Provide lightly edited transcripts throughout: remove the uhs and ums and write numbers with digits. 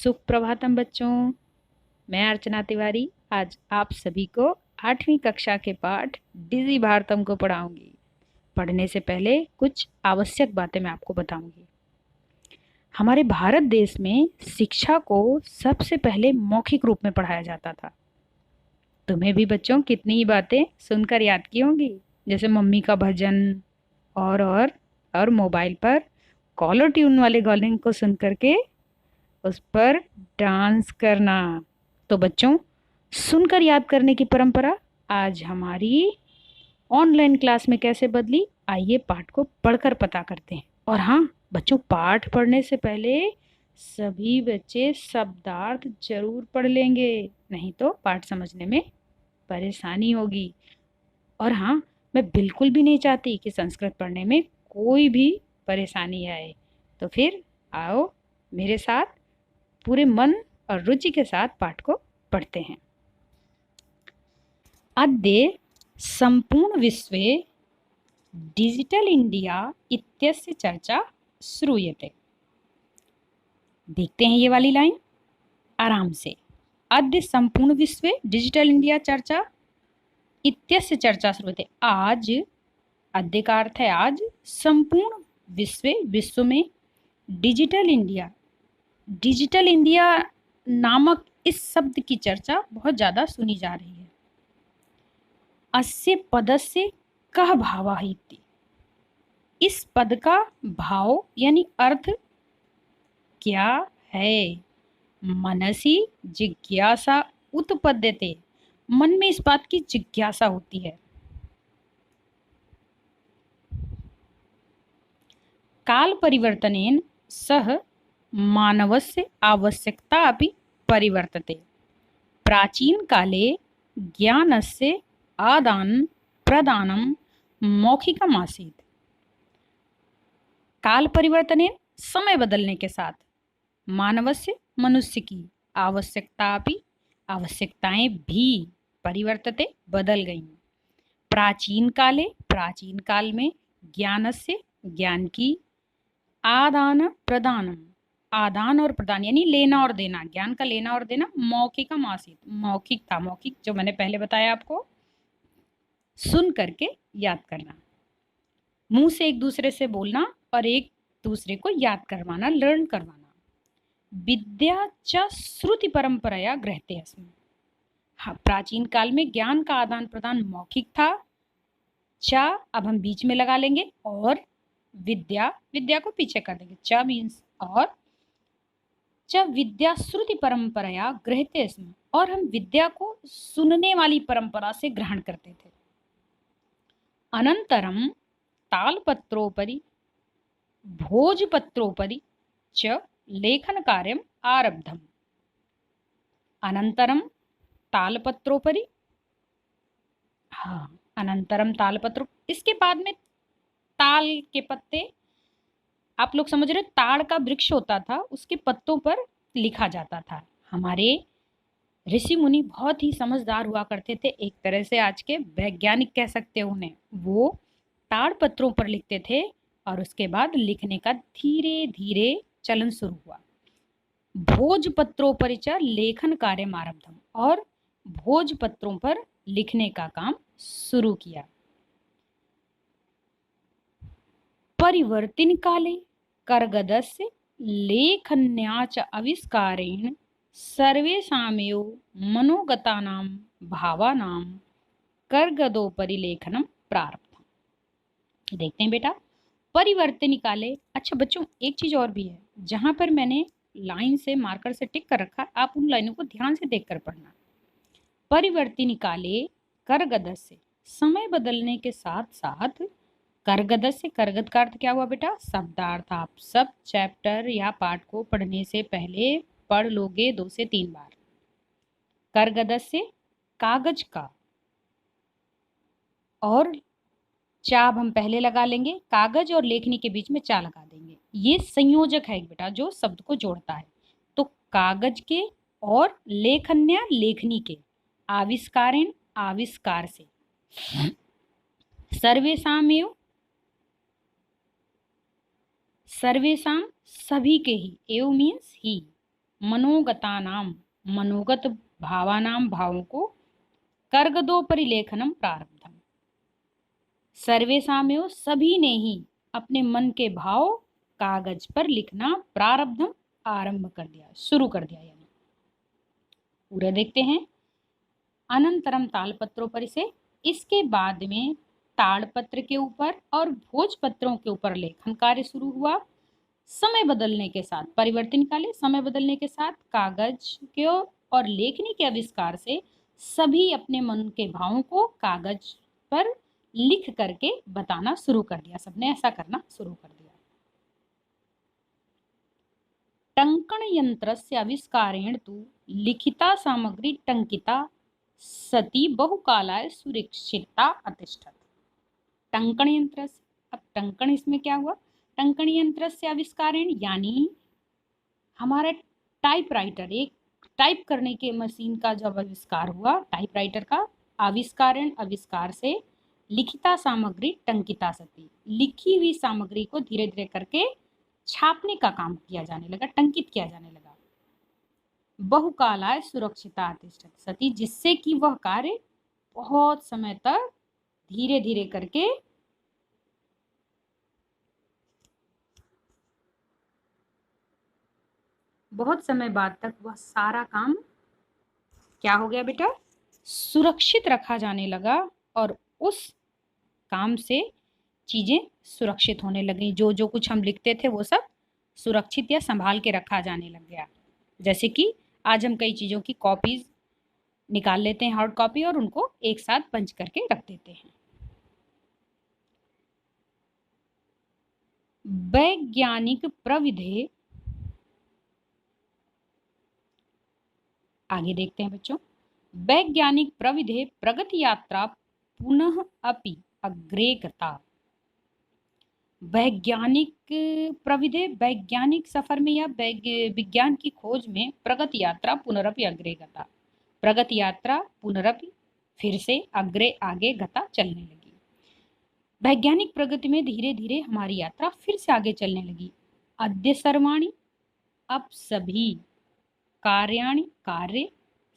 सुप्रभातम बच्चों। मैं अर्चना तिवारी आज आप सभी को 8वीं कक्षा के पाठ डिजी भारतम को पढ़ाऊंगी। पढ़ने से पहले कुछ आवश्यक बातें मैं आपको बताऊंगी। हमारे भारत देश में शिक्षा को सबसे पहले मौखिक रूप में पढ़ाया जाता था। तुम्हें भी बच्चों कितनी ही बातें सुनकर याद की होंगी, जैसे मम्मी का भजन और मोबाइल पर कॉलर ट्यून वाले गाने को सुन करके उस पर डांस करना। तो बच्चों, सुनकर याद करने की परंपरा आज हमारी ऑनलाइन क्लास में कैसे बदली, आइए पाठ को पढ़कर पता करते हैं। और हाँ बच्चों, पाठ पढ़ने से पहले सभी बच्चे शब्दार्थ जरूर पढ़ लेंगे, नहीं तो पाठ समझने में परेशानी होगी। और हाँ, मैं बिल्कुल भी नहीं चाहती कि संस्कृत पढ़ने में कोई भी परेशानी आए। तो फिर आओ मेरे साथ पूरे मन और रुचि के साथ पाठ को पढ़ते हैं। अद्य संपूर्ण विश्वे डिजिटल इंडिया इत्यस्य चर्चा श्रूयते। देखते हैं ये वाली लाइन आराम से। अद्य संपूर्ण विश्वे डिजिटल इंडिया चर्चा इत्यस्य चर्चा श्रूयते। आज, अद्य का अर्थ है आज, संपूर्ण विश्व में डिजिटल इंडिया नामक इस शब्द की चर्चा बहुत ज्यादा सुनी जा रही है। अस्य पदस्य कः भावः इति। इस पद का भाव यानी अर्थ क्या है? मनसि जिज्ञासा उत्पद्यते। मन में इस बात की जिज्ञासा होती है। काल परिवर्तनेन सह मानवस्य आवश्यकता अपि परिवर्तते। प्राचीन काले ज्ञानस्य आदान प्रदानम मौखिकम आसीत्। काल परिवर्तनेन समय बदलने के साथ मानवस्य मनुष्य की आवश्यकताएं भी परिवर्तते बदल गईं। प्राचीन काल में ज्ञानस्य ज्ञान की आदान और प्रदान यानी लेना और देना, ज्ञान का लेना और देना मौखिकम आसीत्, मौखिक था। मौखिक जो मैंने पहले बताया आपको, सुन करके याद करना, मुंह से एक दूसरे से बोलना और एक दूसरे को याद करवाना, लर्न करवाना। विद्या च श्रुति परंपराया गृह्यते अस्मि। हाँ, प्राचीन काल में ज्ञान का आदान प्रदान मौखिक था। च अब हम बीच में लगा लेंगे और विद्या को पीछे कर देंगे। च मीन्स और, च विद्या श्रुति परंपराया गृह्यते अस्मि, और हम विद्या को सुनने वाली परंपरा से ग्रहण करते थे। अनंतरम तालपत्रोपरि भोजपत्रोपरि च लेखन कार्यम आरब्धम। अनंतरम तालपत्रोपरि, हाँ, अनंतरम तालपत्रों, इसके बाद में ताल के पत्ते, आप लोग समझ रहे, ताड़ का वृक्ष होता था, उसके पत्तों पर लिखा जाता था। हमारे ऋषि मुनि बहुत ही समझदार हुआ करते थे, एक तरह से आज के वैज्ञानिक कह सकते हैं उन्हें। वो ताड़ पत्रों पर लिखते थे और उसके बाद लिखने का धीरे धीरे चलन शुरू हुआ। भोजपत्रों पर लेखन कार्य आरब्धम, और भोजपत्रों पर लिखने का काम शुरू किया। परिवर्तिन काले कर्गदस्य लेखन्या च आविष्कारेण सर्वेषामेव मनोगतानां भावानां कर्गदोपरि लेखनम प्रारब्धम। देखते हैं बेटा, परिवर्तन काले। अच्छा बच्चों, एक चीज और भी है, जहां पर मैंने लाइन से मार्कर से टिक कर रखा, आप उन लाइनों को ध्यान से देखकर पढ़ना। परिवर्तन काले कर्गदस्य, समय बदलने के साथ साथ, कर्गदस्य, कर्गद का अर्थ क्या हुआ बेटा? शब्दार्थ। आप सब चैप्टर या पाठ को पढ़ने से पहले पढ़ लोगे 2 से 3 बार। कर्गदस्य कागज का, और चा हम पहले लगा लेंगे, कागज और लेखनी के बीच में चा लगा देंगे। ये संयोजक है बेटा जो शब्द को जोड़ता है। तो कागज के और लेखन्या लेखनी के, आविष्कारेण आविष्कार से, सर्वेषामेव सर्वेषाम सभी के ही, एव मीन्स ही, मनोगतानाम मनोगत भावानाम भावों को कर्गदोपरि लेखनम प्रारब्धम। सर्वेषामेव सभी ने ही अपने मन के भाव कागज पर लिखना प्रारब्धम आरंभ कर दिया, शुरू कर दिया। यानी पूरा देखते हैं। अनंतरम तालपत्रों पर से, इसके बाद में ताड़पत्र के ऊपर और भोजपत्रों के ऊपर लेखन कार्य शुरू हुआ। समय बदलने के साथ, परिवर्तन निकाले, समय बदलने के साथ कागज के और लेखनी के आविष्कार से सभी अपने मन के भावों को कागज पर लिख करके बताना शुरू कर दिया। सबने ऐसा करना शुरू कर दिया। टंकण यंत्र से आविष्कारेण तु लिखिता सामग्री टंकिता सती बहुकालाय सुरक्षिता अतिष्ठत। टंकण यंत्र से, अब टंकण इसमें क्या हुआ? टंकण यंत्र से आविष्कारेण यानी हमारा टाइपराइटर, एक टाइप करने के मशीन का जब आविष्कार हुआ, टाइपराइटर का आविष्कार से लिखिता सामग्री टंकिता सती, लिखी हुई सामग्री को धीरे धीरे करके छापने का काम किया जाने लगा, टंकित किया जाने लगा। बहुकालाय सुरक्षिता अतिष्ठत सती, जिससे कि वह कार्य बहुत समय तक धीरे धीरे करके बहुत समय बाद तक वह सारा काम क्या हो गया बेटा? सुरक्षित रखा जाने लगा और उस काम से चीजें सुरक्षित होने लगी। जो जो कुछ हम लिखते थे वो सब सुरक्षित या संभाल के रखा जाने लग गया। जैसे कि आज हम कई चीजों की कॉपीज निकाल लेते हैं, हार्ड कॉपी, और उनको एक साथ पंच करके रख देते हैं। वैज्ञानिक प्रविधि, आगे देखते हैं बच्चों। वैज्ञानिक प्रविधि प्रगति यात्रा पुनः अपि अग्रे गता। वैज्ञानिक प्रविधि, वैज्ञानिक सफर में या विज्ञान की खोज में प्रगति यात्रा पुनरपि अग्रे गता। प्रगति यात्रा पुनरपि फिर से अग्रे आगे गता चलने लगी। वैज्ञानिक प्रगति में धीरे धीरे हमारी यात्रा फिर से आगे चलने लगी। अद्य सर्वाणि, अब सभी कार्याणि कार्य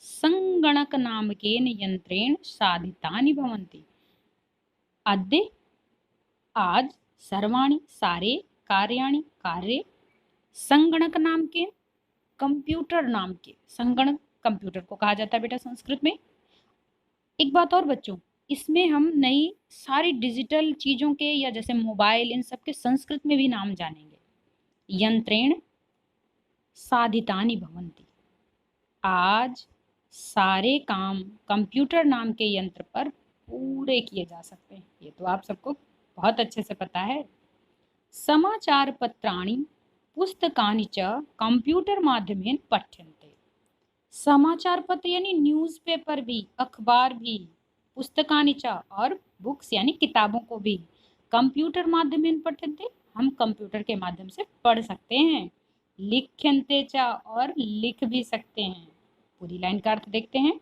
संगणक नामकेन यंत्रेण साधितानि भवन्ति। अद्य आज, सर्वाणि सारे, कार्याणि कार्य, संगणक नाम के, कंप्यूटर नाम के, संगणक कंप्यूटर को कहा जाता है बेटा संस्कृत में। एक बात और बच्चों, इसमें हम नई सारी डिजिटल चीजों के या जैसे मोबाइल, इन सब के संस्कृत में भी नाम जानेंगे। यंत्रेण साधितानि भवन्ति, आज सारे काम कंप्यूटर नाम के यंत्र पर पूरे किए जा सकते हैं। ये तो आप सबको बहुत अच्छे से पता है। समाचार पत्राणि पुस्तकानि च कंप्यूटर माध्यमेन पठ्यन्ते। समाचार पत्र यानी न्यूज़पेपर भी, अखबार भी, पुस्तकानि च और बुक्स यानी किताबों को भी कंप्यूटर माध्यमेन पठ्यन्ते, हम कंप्यूटर के माध्यम से पढ़ सकते हैं। लिख्यन्ते च और लिख भी सकते हैं। पूरी लाइन का अर्थ देखते हैं।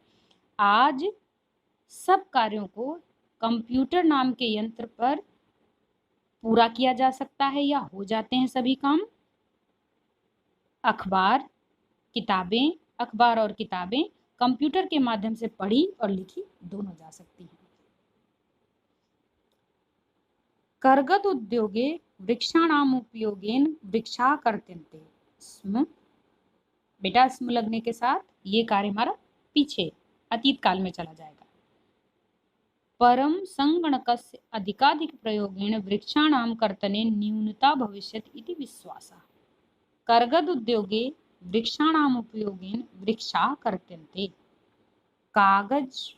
आज सब कार्यों को कंप्यूटर नाम के यंत्र पर पूरा किया जा सकता है या हो जाते हैं सभी काम। अखबार और किताबें कंप्यूटर के माध्यम से पढ़ी और लिखी दोनों जा सकती हैं। कर्गद उद्योगे वृक्षाणाम उपयोगेन वृक्षा कर्तन्ते। बेटा स्म लगने के साथ ये कार्य हमारा पीछे अतीत काल में चला जाएगा। परम संगणकस्य अधिकाधिक प्रयोगेण वृक्षाणाम कर्तने न्यूनता भविष्यति इति विश्वासः। कर्गद उद्योगे वृक्षाणाम उपयोगेन वृक्षा कर्तन्ते। कागज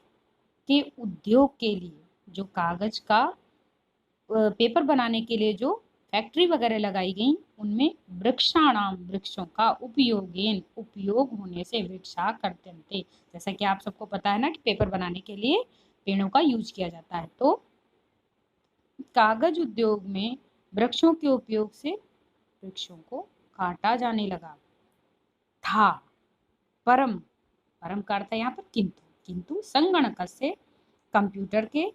के उद्योग के लिए, जो कागज का पेपर बनाने के लिए जो फैक्ट्री वगैरह लगाई गई, उनमें वृक्षाणाम वृक्षों का उपयोग होने से वृक्षा कर्तन्ते। जैसा कि आप सबको पता है ना कि पेपर बनाने के लिए पेड़ों का यूज किया जाता है, तो कागज उद्योग में वृक्षों के उपयोग से वृक्षों को काटा जाने लगा था। परम का अर्थ है यहाँ पर किंतु संगणक से, कंप्यूटर के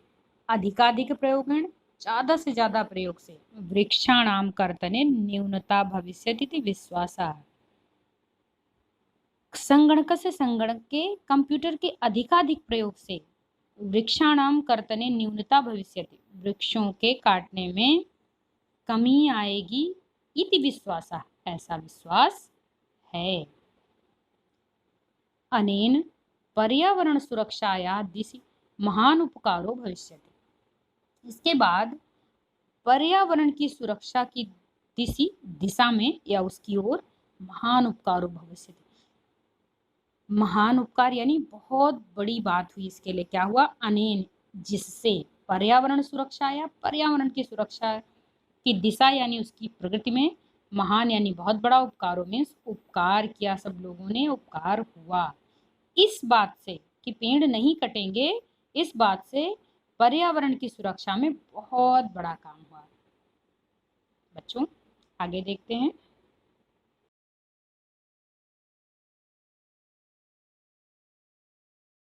अधिकाधिक प्रयोगेण, ज्यादा से ज्यादा प्रयोग से, वृक्षाणाम कर्तने न्यूनता भविष्यति इति विश्वासः। संगणक से संगणक के कंप्यूटर के अधिकाधिक प्रयोग से वृक्षाणाम कर्तने न्यूनता भविष्यति, वृक्षों के काटने में कमी आएगी इति विश्वासः, ऐसा विश्वास है। अनेन पर्यावरण सुरक्षाया दिशि महान उपकारो भविष्यति। इसके बाद पर्यावरण की सुरक्षा की दिशा में या उसकी ओर महान उपकारो भविष्यति। महान उपकार यानी बहुत बड़ी बात हुई। इसके लिए क्या हुआ? अनेन, जिससे पर्यावरण सुरक्षा या पर्यावरण की सुरक्षा की दिशा यानी उसकी प्रगति में, महान यानी बहुत बड़ा, उपकारों में उपकार किया, सब लोगों ने उपकार हुआ। इस बात से कि पेड़ नहीं कटेंगे, इस बात से पर्यावरण की सुरक्षा में बहुत बड़ा काम हुआ। बच्चों आगे देखते हैं।